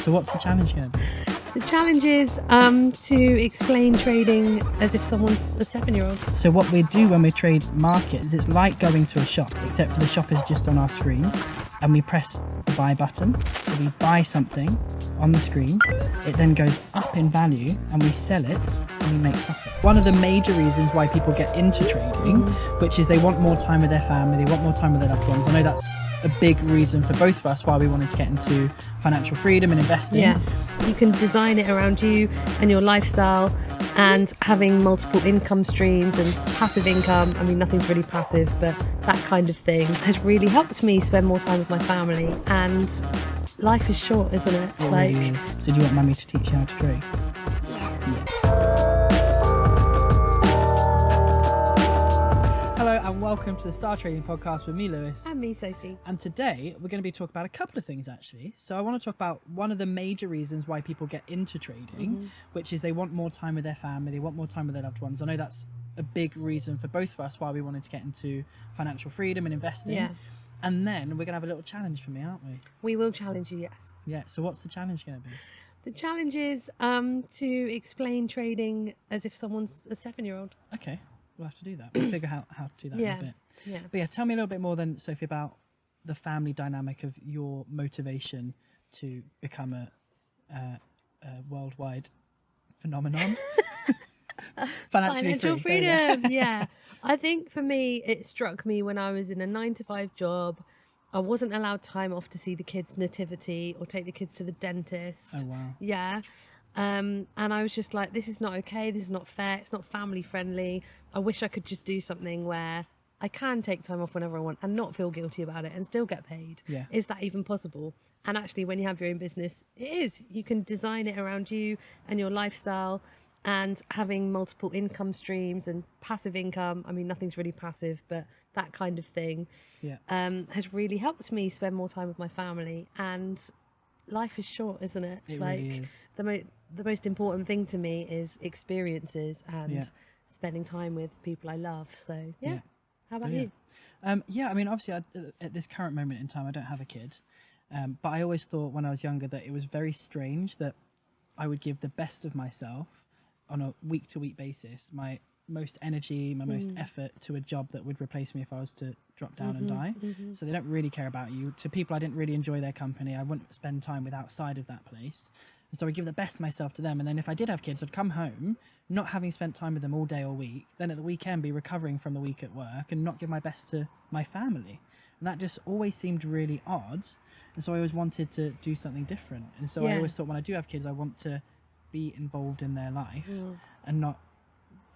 So what's the challenge going to be? The challenge is to explain trading as if someone's a 7-year-old. So what we do when we trade markets, it's like going to a shop, except for the shop is just on our screen and we press the buy button. So we buy something on the screen, it then goes up in value and we sell it and we make profit. One of the major reasons why people get into trading, which is they want more time with their family, they want more time with their loved ones. I know that's a big reason for both of us why we wanted to get into financial freedom and investing. Yeah, you can design it around you and your lifestyle, and having multiple income streams and passive income. I mean, nothing's really passive, but that kind of thing has really helped me spend more time with my family. And life is short, isn't it? It really is. So do you want mummy to teach you how to trade? Yeah. Hello and welcome to the STARTrading podcast with me, Lewis. And me, Sophie. And today we're going to be talking about a couple of things actually. So I want to talk about one of the major reasons why people get into trading, which is they want more time with their family, they want more time with their loved ones. I know that's a big reason for both of us why we wanted to get into financial freedom and investing. Yeah. And then we're going to have a little challenge for me, aren't we? We will challenge you, yes. Yeah. So what's the challenge going to be? The challenge is to explain trading as if someone's a 7-year-old. Okay. We'll have to do that. We'll figure out how to do that in a bit. Yeah. But yeah, tell me a little bit more then, Sophie, about the family dynamic of your motivation to become a worldwide phenomenon. Financial free. freedom. Yeah. I think for me, it struck me when I was in a 9-to-5 job. I wasn't allowed time off to see the kids' nativity or take the kids to the dentist. Oh, wow. Yeah. And I was just like, this is not okay. This is not fair. It's not family friendly. I wish I could just do something where I can take time off whenever I want and not feel guilty about it and still get paid. Yeah. Is that even possible? And actually, when you have your own business, it is. You can design it around you and your lifestyle, and having multiple income streams and passive income. I mean, nothing's really passive, but that kind of thing has really helped me spend more time with my family. And life is short, isn't it? It really is. The most important thing to me is experiences and spending time with people I love. So yeah. How about you? Yeah, I mean, obviously at this current moment in time I don't have a kid, but I always thought when I was younger that it was very strange that I would give the best of myself on a week-to-week basis, my most energy, my most effort to a job that would replace me if I was to drop down and die. So they don't really care about you. To people I didn't really enjoy their company, I wouldn't spend time with outside of that place. And so I give the best of myself to them. And then if I did have kids, I'd come home, not having spent time with them all day or week, then at the weekend be recovering from the week at work and not give my best to my family. And that just always seemed really odd. And so I always wanted to do something different. And so I always thought when I do have kids, I want to be involved in their life and not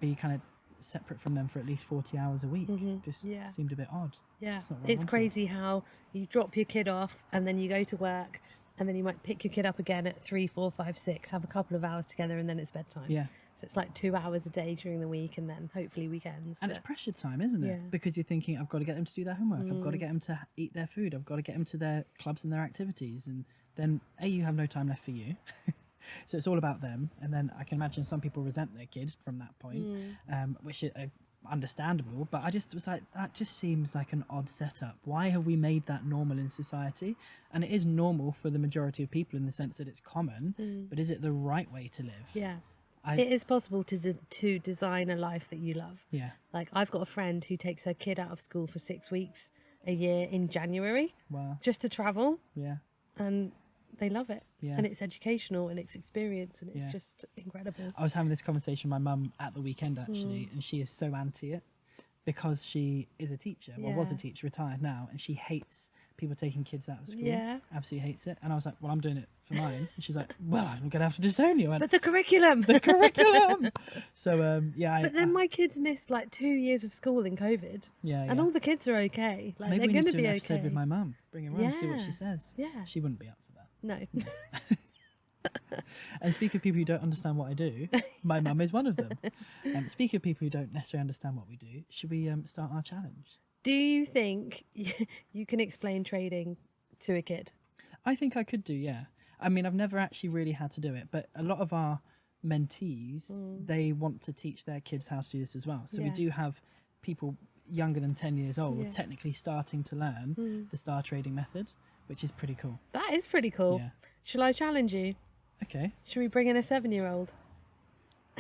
be kind of separate from them for at least 40 hours a week. Just seemed a bit odd. Yeah, it's crazy how you drop your kid off and then you go to work and then you might pick your kid up again at 3, 4, 5, 6, have a couple of hours together, and then it's bedtime. Yeah. So it's like 2 hours a day during the week, and then hopefully weekends. And it's pressured time, isn't it? Because you're thinking, I've got to get them to do their homework, I've got to get them to eat their food, I've got to get them to their clubs and their activities, and then you have no time left for you. So it's all about them. And then I can imagine some people resent their kids from that point, which is understandable. But I just was like, that just seems like an odd setup. Why have we made that normal in society? And it is normal for the majority of people in the sense that it's common, but is it the right way to live? Yeah. It is possible to design a life that you love. Yeah. Like, I've got a friend who takes her kid out of school for 6 weeks a year in January. Wow. Just to travel. Yeah. And they love it. Yeah. And it's educational and it's experience, and it's just incredible. I was having this conversation with my mum at the weekend actually, and she is so anti it because she is a teacher, was a teacher, retired now, and she hates people taking kids out of school. Yeah. Absolutely hates it. And I was like, well, I'm doing it for mine. And she's like, well, I'm going to have to disown you. But the curriculum. So, But then my kids missed like 2 years of school in COVID. Yeah. And all the kids are okay. Like, maybe they're going to be an okay. episode with my mum. Bring her on and see what she says. Yeah. She wouldn't be up for that. No. And speak of people who don't understand what I do, my mum is one of them. And speak of people who don't necessarily understand what we do, should we start our challenge? Do you think you can explain trading to a kid? I think I could do, yeah. I mean, I've never actually really had to do it, but a lot of our mentees, they want to teach their kids how to do this as well. So we do have people younger than 10 years old technically starting to learn the STARTrading method. which is pretty cool. That is pretty cool. Yeah. Shall I challenge you? Okay, Should we bring in a 7-year-old?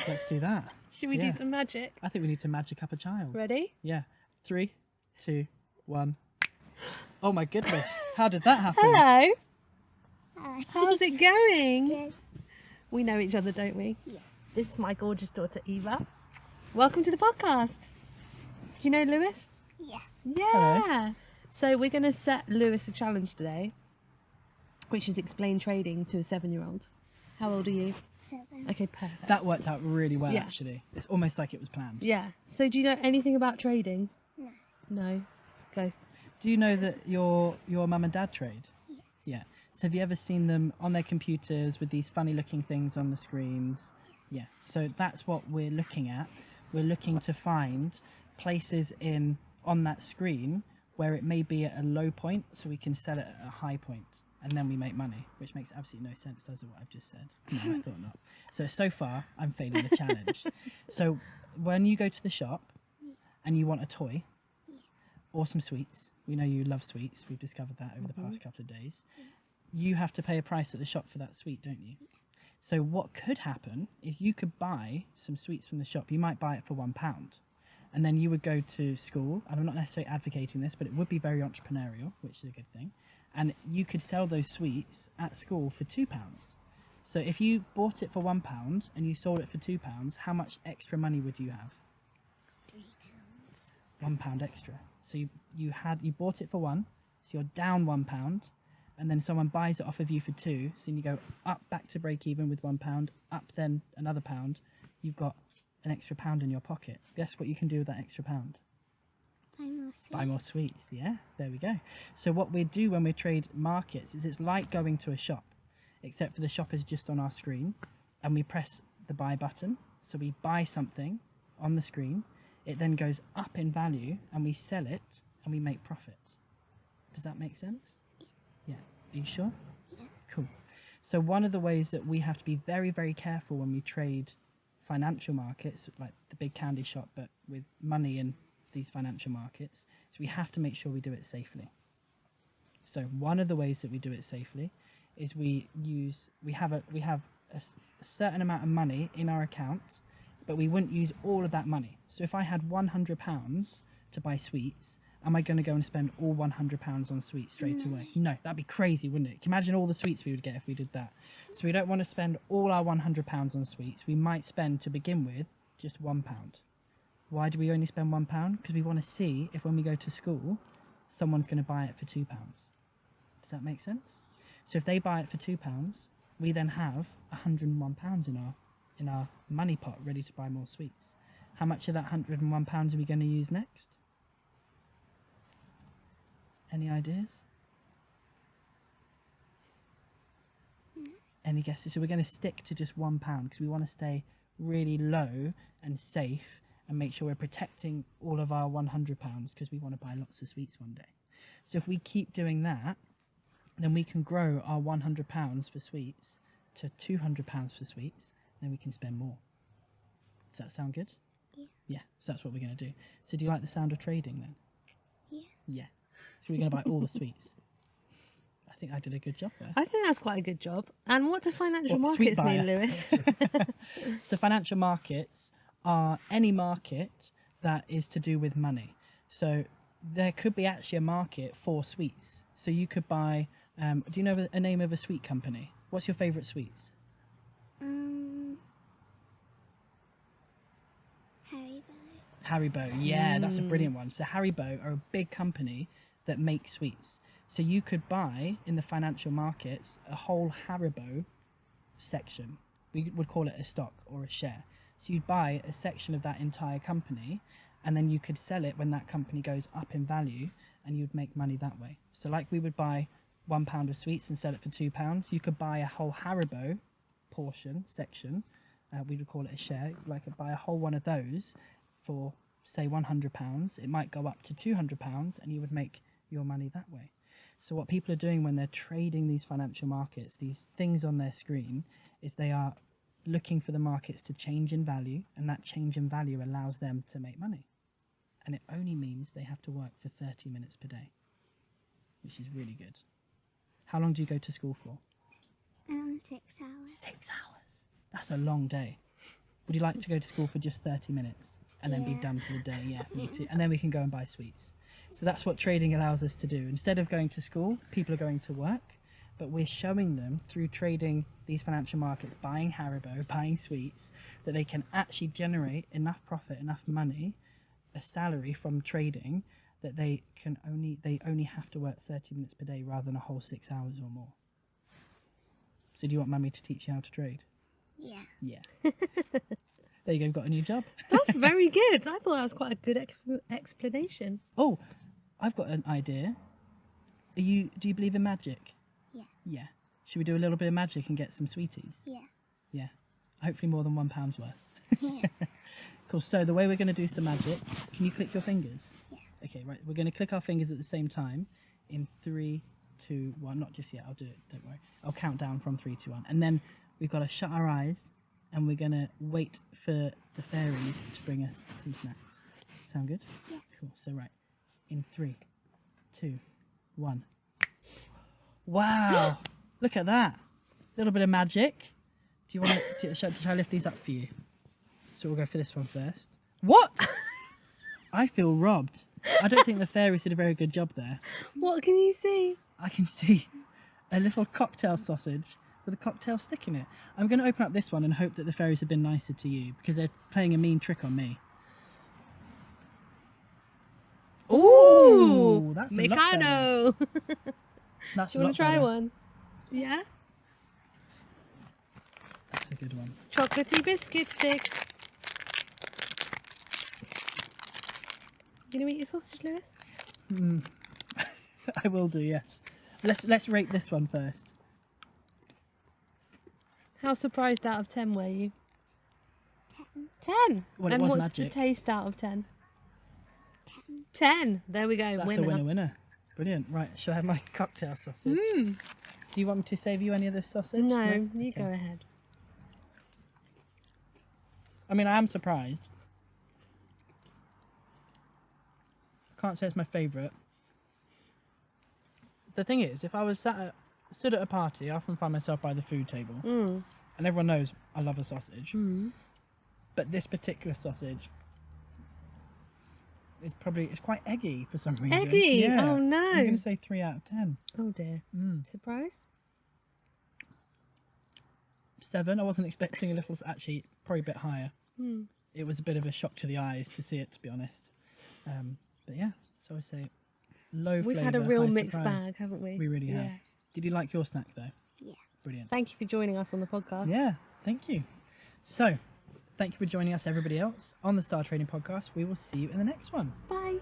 let's do that. Should we Yeah. do some magic? I think we need to magic up a child. Ready? Yeah. 3, 2, 1. Oh my goodness. How did that happen? Hello. Hi. How's it going? Good. We know each other, don't we? Yeah. This is my gorgeous daughter, Eva. Welcome to the podcast. Do you know Lewis? Yeah. Yeah. So we're going to set Lewis a challenge today, which is explain trading to a 7-year-old. How old are you? 7. Okay, perfect. That worked out really well, Yeah. actually. It's almost like it was planned. Yeah. So do you know anything about trading? No. No. Go. Do you know that your mum and dad trade? Yes. Yeah. So have you ever seen them on their computers with these funny looking things on the screens? Yeah. So that's what we're looking at. We're looking to find places on that screen where it may be at a low point, so we can sell it at a high point, and then we make money, which makes absolutely no sense, does it, what I've just said? No, I thought not. So far, I'm failing the challenge. So when you go to the shop and you want a toy or some sweets, we know you love sweets, we've discovered that over the past couple of days, you have to pay a price at the shop for that sweet, don't you? So what could happen is you could buy some sweets from the shop. You might buy it for £1, and then you would go to school, and I'm not necessarily advocating this, but it would be very entrepreneurial, which is a good thing, and you could sell those sweets at school for £2. So if you bought it for £1 and you sold it for £2, how much extra money would you have? £1 extra. So you bought it for £1, so you're down £1, and then someone buys it off of you for £2, so you go up back to break even with £1, up then another pound, you've got an extra £1 in your pocket. Guess what you can do with that extra £1? Buy more sweets. Buy more sweets. Yeah, there we go. So what we do when we trade markets is it's like going to a shop, except for the shop is just on our screen, and we press the buy button. So we buy something on the screen, it then goes up in value, and we sell it, and we make profit. Does that make sense? Yeah. Are you sure? Yeah. Cool. So one of the ways that we have to be very, very careful when we trade financial markets, like the big candy shop, but with money in these financial markets, is we have to make sure we do it safely. So one of the ways that we do it safely is we have a certain amount of money in our account, but we wouldn't use all of that money. So if I had £100 to buy sweets, am I going to go and spend all £100 on sweets straight away? No, that'd be crazy, wouldn't it? Can you imagine all the sweets we would get if we did that? So we don't want to spend all our £100 on sweets. We might spend, to begin with, just £1. Why do we only spend £1? Because we want to see if when we go to school, someone's going to buy it for £2. Does that make sense? So if they buy it for £2, we then have £101 in our money pot ready to buy more sweets. How much of that £101 are we going to use next? Any ideas? Any guesses? So we're going to stick to just £1 because we want to stay really low and safe and make sure we're protecting all of our £100 because we want to buy lots of sweets one day. So if we keep doing that, then we can grow our £100 for sweets to £200 for sweets, then we can spend more. Does that sound good? Yeah. Yeah, so that's what we're going to do. So do you like the sound of trading then? Yeah. Yeah. So we're going to buy all the sweets. I think I did a good job there. I think that's quite a good job. And what do financial What, sweet markets mean, buyer? Lewis? So financial markets are any market that is to do with money. So there could be actually a market for sweets. So you could buy, do you know a name of a sweet company? What's your favourite sweets? Haribo, yeah, that's a brilliant one. So Haribo are a big company that make sweets. So you could buy in the financial markets a whole Haribo section. We would call it a stock or a share. So you'd buy a section of that entire company, and then you could sell it when that company goes up in value, and you'd make money that way. So like we would buy £1 of sweets and sell it for £2, you could buy a whole Haribo portion, section, we would call it a share, like buy a whole one of those for say £100, it might go up to £200 and you would make your money that way. So what people are doing when they're trading these financial markets, these things on their screen, is they are looking for the markets to change in value, and that change in value allows them to make money. And it only means they have to work for 30 minutes per day, which is really good. How long do you go to school for? 6 hours. 6 hours. That's a long day. Would you like to go to school for just 30 minutes and then be Yeah. done for the day? Yeah, me too. And then we can go and buy sweets. So that's what trading allows us to do. Instead of going to school, people are going to work, but we're showing them through trading these financial markets, buying Haribo, buying sweets, that they can actually generate enough profit, enough money, a salary from trading that they only have to work 30 minutes per day rather than a whole 6 hours or more. So do you want Mummy to teach you how to trade? Yeah. Yeah. There you go, got a new job. That's very good. I thought that was quite a good explanation. Oh, I've got an idea. Do you believe in magic? Yeah. Yeah. Should we do a little bit of magic and get some sweeties? Yeah. Yeah. Hopefully more than £1 worth. Yeah. Cool. So the way we're going to do some magic, can you click your fingers? Yeah. Okay, right. We're going to click our fingers at the same time in 3, 2, 1. Not just yet. I'll do it. Don't worry. I'll count down from 3, 2, 1. And then we've got to shut our eyes and we're going to wait for the fairies to bring us some snacks. Sound good? Yeah. Cool. So right. In 3, 2, 1. Wow. Look at that. A little bit of magic. Do you want to shall I lift these up for you? So we'll go for this one first. What? I feel robbed. I don't think the fairies did a very good job there. What can you see? I can see a little cocktail sausage with a cocktail stick in it. I'm going to open up this one and hope that the fairies have been nicer to you because they're playing a mean trick on me. Ooh, that's a lot better. Mikado. Do That's you a want lot to try better. one? Yeah? That's a good one. Chocolatey biscuit sticks. You gonna eat your sausage, Lewis? I will do, yes. Let's rate this one first. How surprised out of 10 were you? 10. 10. Well, it And was what's magic. the taste out of 10? 10. 10. There we go. That's winner. a winner. Brilliant. Right, shall I have my cocktail sausage? Do you want me to save you any of this sausage? No, you Okay. go ahead. I mean, I am surprised. Can't say it's my favourite. The thing is, if I was stood at a party, I often find myself by the food table, and everyone knows I love a sausage. But this particular sausage is it's quite eggy for some reason. Eggy? Yeah. Oh, no. I'm going to say 3 out of 10. Oh dear. Surprise? 7. I wasn't expecting a little. Actually, probably a bit higher. It was a bit of a shock to the eyes to see it, to be honest. But yeah, so I say low We've flavour, had a real high mixed surprise. bag, haven't we? We really have. Yeah. Did you like your snack though? Yeah. Brilliant. Thank you for joining us on the podcast. Yeah, thank you. So, thank you for joining us, everybody else, on the Star Trading Podcast. We will see you in the next one. Bye.